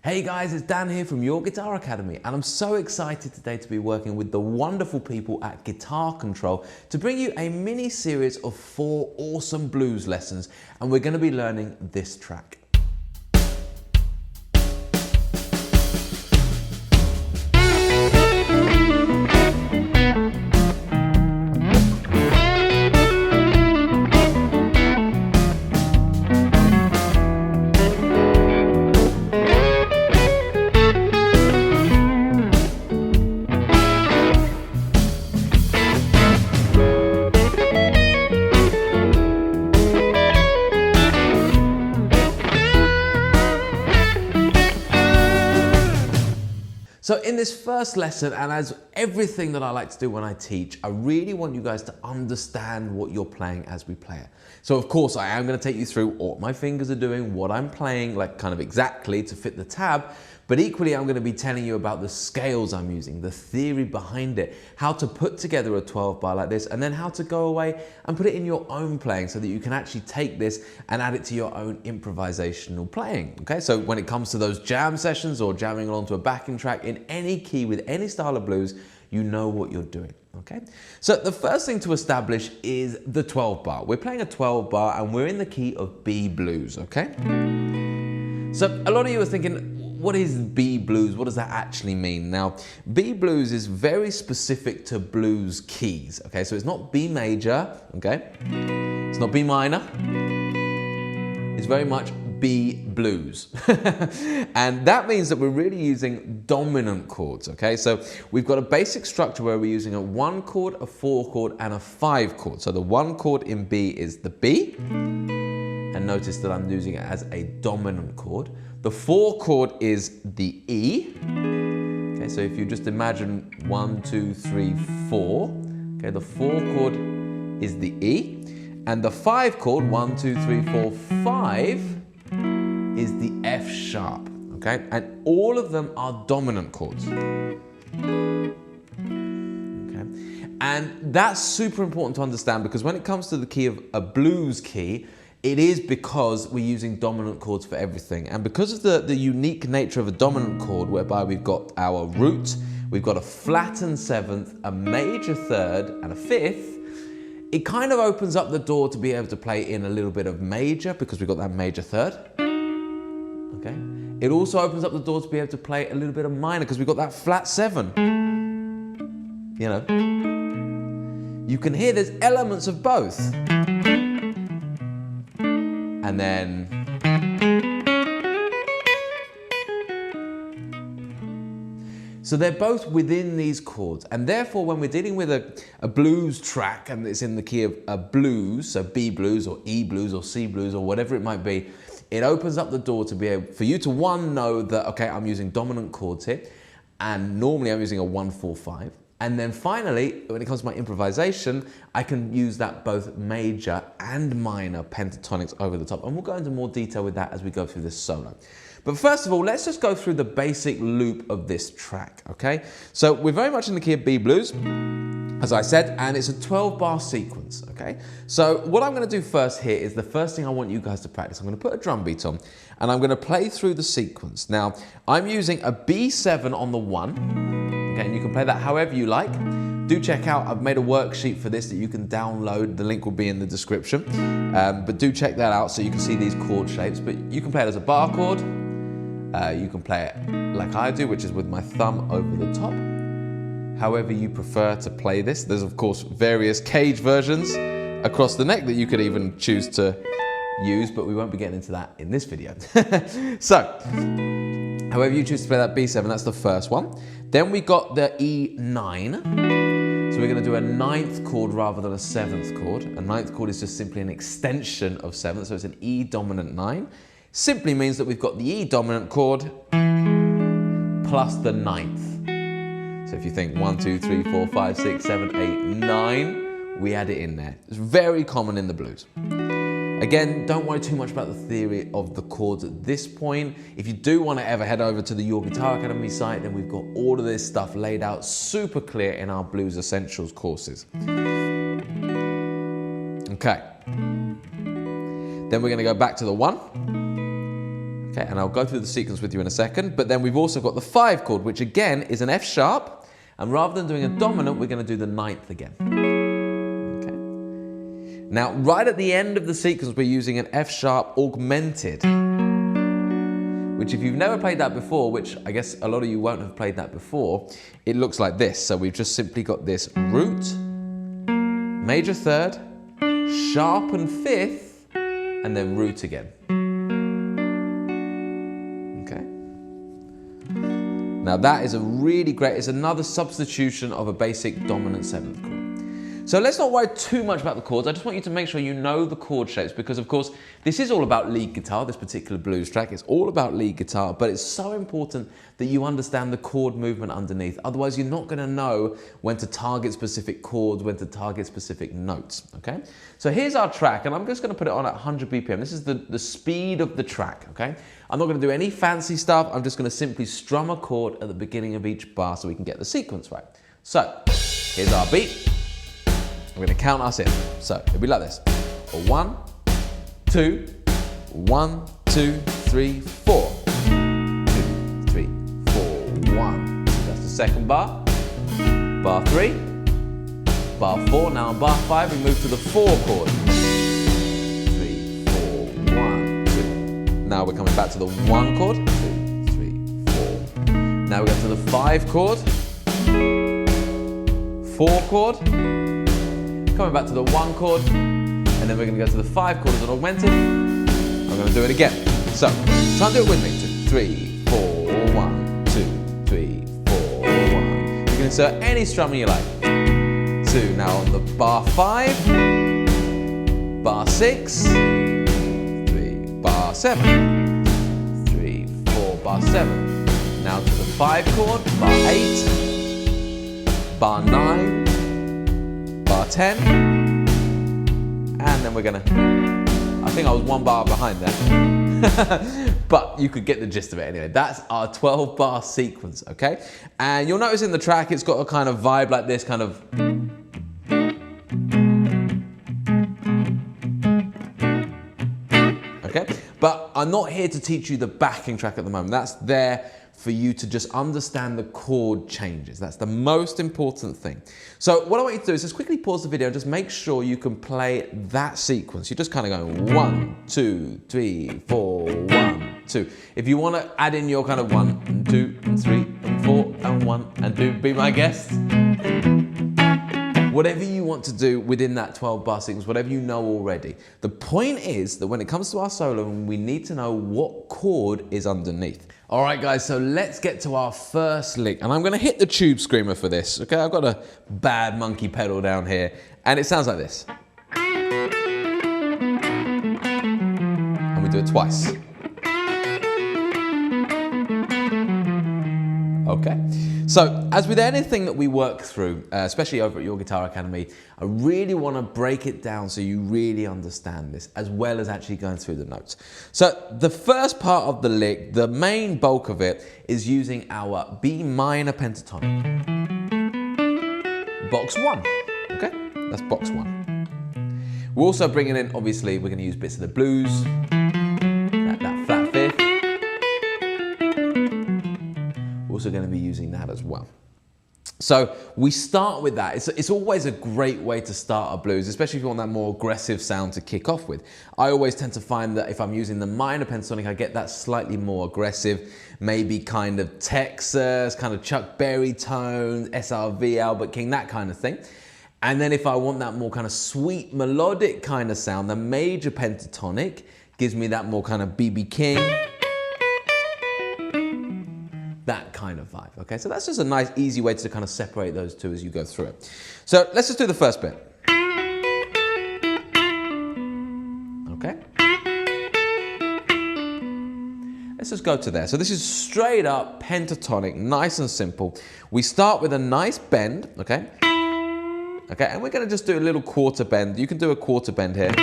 Hey guys, it's Dan here from Your Guitar Academy, and I'm so excited today to be working with the wonderful people at Guitar Control to bring you a mini series of 4 awesome blues lessons, and we're going to be learning this track. So in this first lesson, and as everything that I like to do when I teach, I really want you guys to understand what you're playing as we play it. So of course I am going to take you through what my fingers are doing, what I'm playing, like kind of exactly to fit the tab, but equally I'm going to be telling you about the scales I'm using, the theory behind it, how to put together a 12 bar like this, and then how to go away and put it in your own playing so that you can actually take this and add it to your own improvisational playing. Okay, so when it comes to those jam sessions or jamming along to a backing track in any key with any style of blues, you know what you're doing. Okay, so the first thing to establish is the 12 bar. We're playing a 12 bar and we're in the key of B blues. Okay, so a lot of you are thinking, what is B blues? What does that actually mean? Now, B blues is very specific to blues keys. Okay, so it's not B major. Okay, it's not B minor. It's very much B blues. And that means that we're really using dominant chords. Okay, so we've got a basic structure where we're using a 1 chord, a 4 chord, and a 5 chord. So the 1 chord in B is the B, and notice that I'm using it as a dominant chord. The 4 chord is the E. Okay, so if you just imagine 1, 2, 3, 4. Okay, the 4 chord is the E, and the 5 chord, 1, 2, 3, 4, 5, is the F sharp. Okay, and all of them are dominant chords. Okay, and that's super important to understand, because when it comes to the key of a blues key, it is because we're using dominant chords for everything. And because of the unique nature of a dominant chord, whereby we've got our root, we've got a flattened 7th, a major 3rd, and a 5th, it kind of opens up the door to be able to play in a little bit of major, because we've got that major 3rd. Okay. It also opens up the door to be able to play a little bit of minor, because we've got that flat 7. You know, you can hear there's elements of both. And then so they're both within these chords, and therefore when we're dealing with a blues track and it's in the key of a blues, so B blues or E blues or C blues or whatever it might be, it opens up the door to be able for you to know that, okay, I'm using dominant chords here, and normally I'm using a 1, 4, 5. And then finally, when it comes to my improvisation, I can use that both major and minor pentatonics over the top. And we'll go into more detail with that as we go through this solo. But first of all, let's just go through the basic loop of this track, okay? So we're very much in the key of B blues, as I said, and it's a 12 bar sequence, okay? So what I'm gonna do first here is the first thing I want you guys to practice. I'm gonna put a drum beat on, and I'm gonna play through the sequence. Now, I'm using a B7 on the 1, okay, and you can play that however you like. Do check out, I've made a worksheet for this that you can download. The link will be in the description. But do check that out so you can see these chord shapes. But you can play it as a bar chord. You can play it like I do, which is with my thumb over the top. However you prefer to play this. There's of course various cage versions across the neck that you could even choose to use, but we won't be getting into that in this video. So, however you choose to play that B7, that's the first one. Then we got the E9. So we're going to do a 9th chord rather than a 7th chord. A 9th chord is just simply an extension of 7th, so it's an E dominant 9. Simply means that we've got the E dominant chord plus the 9th. So if you think 1, 2, 3, 4, 5, 6, 7, 8, 9, we add it in there. It's very common in the blues. Again, don't worry too much about the theory of the chords at this point. If you do want to ever head over to the Your Guitar Academy site, then we've got all of this stuff laid out super clear in our Blues Essentials courses. Okay. Then we're going to go back to the 1. Okay, and I'll go through the sequence with you in a second, but then we've also got the 5 chord, which again is an F sharp, and rather than doing a dominant, we're going to do the 9th again. Okay. Now, right at the end of the sequence, we're using an F sharp augmented, which if you've never played that before, which I guess a lot of you won't have played that before, it looks like this. So we've just simply got this root, major 3rd, sharp and 5th, and then root again. Now that is a really great, it's another substitution of a basic dominant 7th chord. So let's not worry too much about the chords. I just want you to make sure you know the chord shapes because of course this is all about lead guitar, this particular blues track. It's all about lead guitar, but it's so important that you understand the chord movement underneath. Otherwise you're not going to know when to target specific chords, when to target specific notes, okay? So here's our track and I'm just going to put it on at 100 BPM. This is the speed of the track, okay? I'm not going to do any fancy stuff. I'm just going to simply strum a chord at the beginning of each bar so we can get the sequence right. So here's our beat. I'm going to count us in. So it'll be like this. 1, 2, 1, 2, 3, 4. 2, 3, 4, 1. That's the second bar. Bar 3. Bar 4. Now on bar 5 we move to the 4 chord. 3, 4, 1, 2. Now we're coming back to the 1 chord. 2, 3, 4. Now we go to the 5 chord. 4 chord. Coming back to the 1 chord, and then we're going to go to the 5 chord as an augmented. I'm going to do it again. So, try and do it with me. 2, 3, 4, 1, 2, 3, 4, 1. You can insert any strumming you like. 2. Now on the bar 5, bar 6, 3, bar 7, 3, 4, bar 7. Now to the 5 chord, bar 8, bar 9, bar 10, and then we're gonna, I think I was 1 bar behind there, but you could get the gist of it anyway. That's our 12 bar sequence, okay? And you'll notice in the track it's got a kind of vibe like this, kind of, okay? But I'm not here to teach you the backing track at the moment. That's there for you to just understand the chord changes. That's the most important thing. So what I want you to do is just quickly pause the video and just make sure you can play that sequence. You're just kind of going 1, 2, 3, 4, 1, 2. If you want to add in your kind of 1 and 2 and 3 and 4 and 1 and 2, be my guest. Whatever you want to do within that 12 bar sequence, whatever you know already. The point is that when it comes to our solo, we need to know what chord is underneath. All right, guys, so let's get to our first lick. And I'm going to hit the tube screamer for this, okay? I've got a bad monkey pedal down here, and it sounds like this. And we do it twice. Okay? So, as with anything that we work through, especially over at Your Guitar Academy, I really want to break it down so you really understand this, as well as actually going through the notes. So, the first part of the lick, the main bulk of it, is using our B minor pentatonic. Box 1, okay? That's box 1. We're also bringing in, obviously, we're going to use bits of the blues, that flat fifth. Also going to be using that as well. So we start with that. It's always a great way to start a blues, especially if you want that more aggressive sound to kick off with. I always tend to find that if I'm using the minor pentatonic, I get that slightly more aggressive, maybe kind of Texas, kind of Chuck Berry tones, SRV, Albert King, that kind of thing. And then if I want that more kind of sweet melodic kind of sound, the major pentatonic gives me that more kind of B.B. King, that kind of vibe, okay? So that's just a nice, easy way to kind of separate those two as you go through it. So let's just do the first bit. Okay? Let's just go to there. So this is straight up pentatonic, nice and simple. We start with a nice bend, okay? Okay, and we're gonna just do a little quarter bend. You can do a quarter bend here.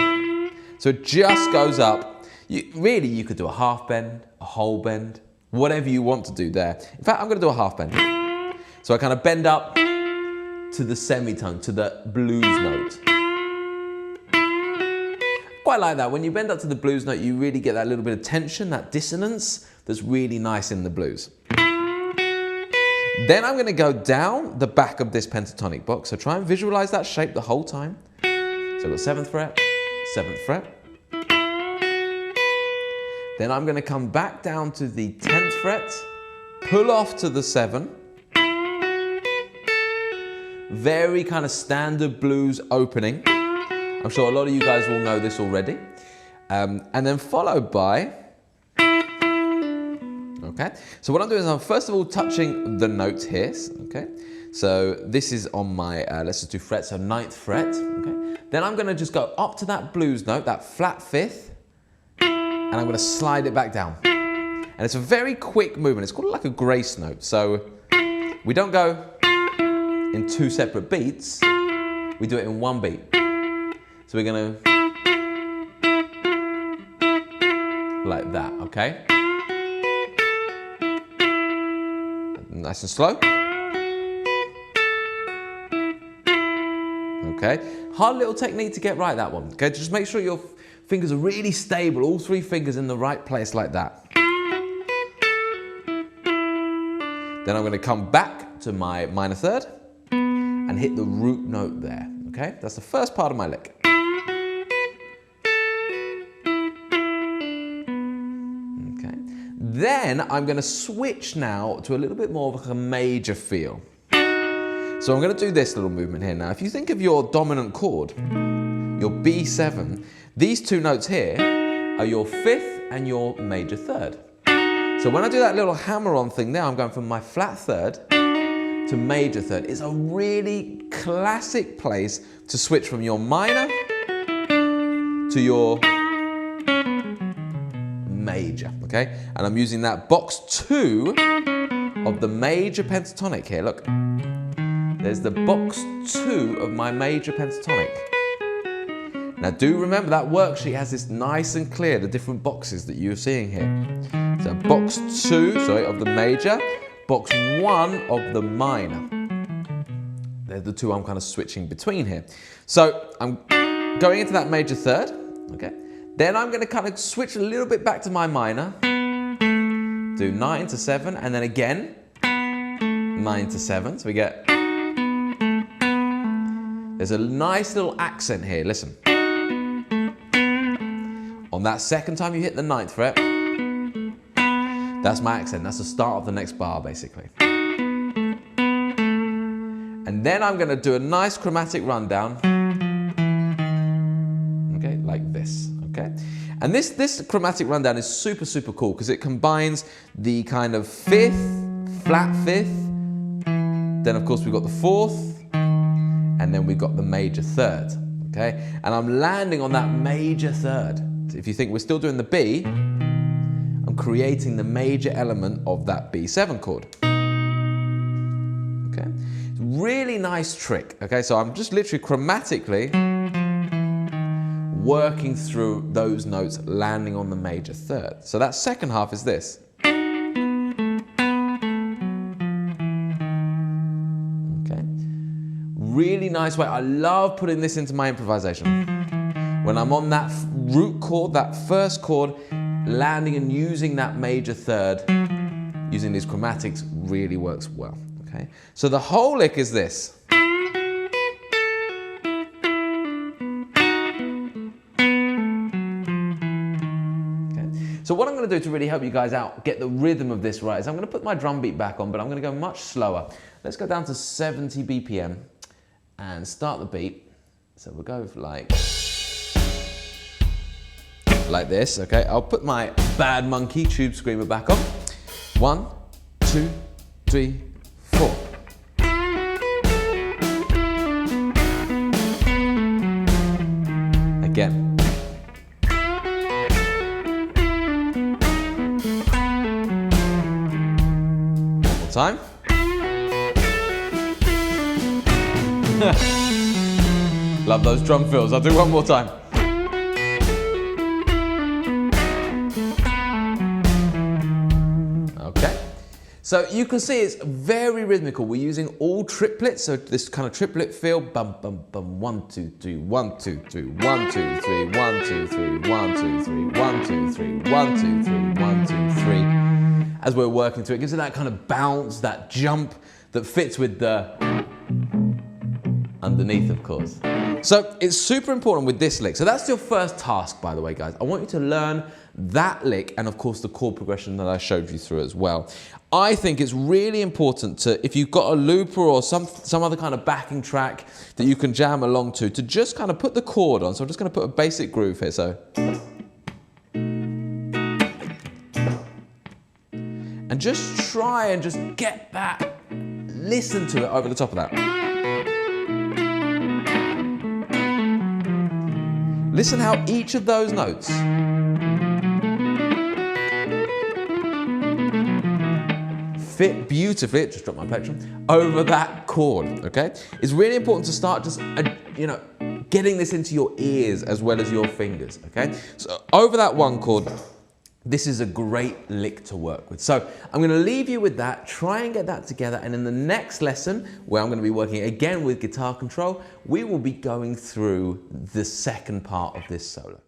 So it just goes up. Really, you could do a half bend, a whole bend, whatever you want to do there. In fact, I'm going to do a half bend. So I kind of bend up to the semitone, to the blues note. quite like that. When you bend up to the blues note, you really get that little bit of tension, that dissonance that's really nice in the blues. Then I'm going to go down the back of this pentatonic box. So try and visualize that shape the whole time. So I've got 7th fret, 7th fret. Then I'm going to come back down to the 10th fret, pull off to the 7. Very kind of standard blues opening. I'm sure a lot of you guys will know this already. And then followed by, okay. So what I'm doing is I'm first of all touching the notes here, okay. So this is on my, let's just do fret, so 9th fret, okay. Then I'm gonna just go up to that blues note, that flat 5th, and I'm gonna slide it back down. And it's a very quick movement. It's called like a grace note. So we don't go in 2 separate beats, we do it in 1 beat. So we're gonna, like that, okay? Nice and slow. Okay, hard little technique to get right, that one. Okay, just make sure your fingers are really stable, all 3 fingers in the right place like that. Then I'm going to come back to my minor 3rd and hit the root note there. Okay, that's the first part of my lick. Okay, then I'm going to switch now to a little bit more of a major feel. So I'm going to do this little movement here now. If you think of your dominant chord, your B7, these 2 notes here are your 5th and your major 3rd. So when I do that little hammer-on thing there, I'm going from my flat 3rd to major 3rd. It's a really classic place to switch from your minor to your major, okay? And I'm using that box 2 of the major pentatonic here, look. There's the box 2 of my major pentatonic. Now do remember that worksheet has this nice and clear, the different boxes that you're seeing here. So box 2, sorry, of the major, box 1 of the minor. They're the 2 I'm kind of switching between here. So I'm going into that major 3rd, okay? Then I'm going to kind of switch a little bit back to my minor, do 9 to 7, and then again, 9 to 7, so we get... There's a nice little accent here, listen. On that second time you hit the 9th fret, that's my accent, that's the start of the next bar basically. And then I'm going to do a nice chromatic rundown, okay, like this, okay? And this chromatic rundown is super, super cool because it combines the kind of 5th, flat 5th, then of course we've got the 4th, and then we've got the major 3rd, okay? And I'm landing on that major 3rd. So if you think we're still doing the B, I'm creating the major element of that B7 chord, okay? Really nice trick, okay? So I'm just literally chromatically working through those notes, landing on the major 3rd. So that second half is this. Really nice way. I love putting this into my improvisation. When I'm on that root chord, that first chord, landing and using that major 3rd, using these chromatics really works well, okay? So the whole lick is this. Okay. So what I'm going to do to really help you guys out, get the rhythm of this right, is I'm going to put my drum beat back on, but I'm going to go much slower. Let's go down to 70 BPM. And start the beat. So we'll go like this, okay? I'll put my Bad Monkey Tube Screamer back on. 1, 2, 3, 4. Again. One more time. Love those drum fills. I'll do one more time. Okay. So you can see it's very rhythmical. We're using all triplets, so this kind of triplet feel. Bum, bum, bum, 1, 2, 3, 1, 2, 3, 1, 2, 3, 1, 2, 3, 1, 2, 3, 1, 2, 3, 1, 2, 3, 1, 2, 3. As we're working through, it gives it that kind of bounce, that jump that fits with the underneath, of course. So it's super important with this lick. So that's your first task, by the way, guys. I want you to learn that lick and, of course, the chord progression that I showed you through as well. I think it's really important to, if you've got a looper or some other kind of backing track that you can jam along to just kind of put the chord on. So I'm just going to put a basic groove here. So. And just try and just get that, listen to it over the top of that. Listen how each of those notes fit beautifully, just dropped my plectrum, over that chord, okay? It's really important to start just, you know, getting this into your ears as well as your fingers, okay? So over that one chord, this is a great lick to work with. So I'm going to leave you with that, try and get that together, and in the next lesson, where I'm going to be working again with guitar control, we will be going through the second part of this solo.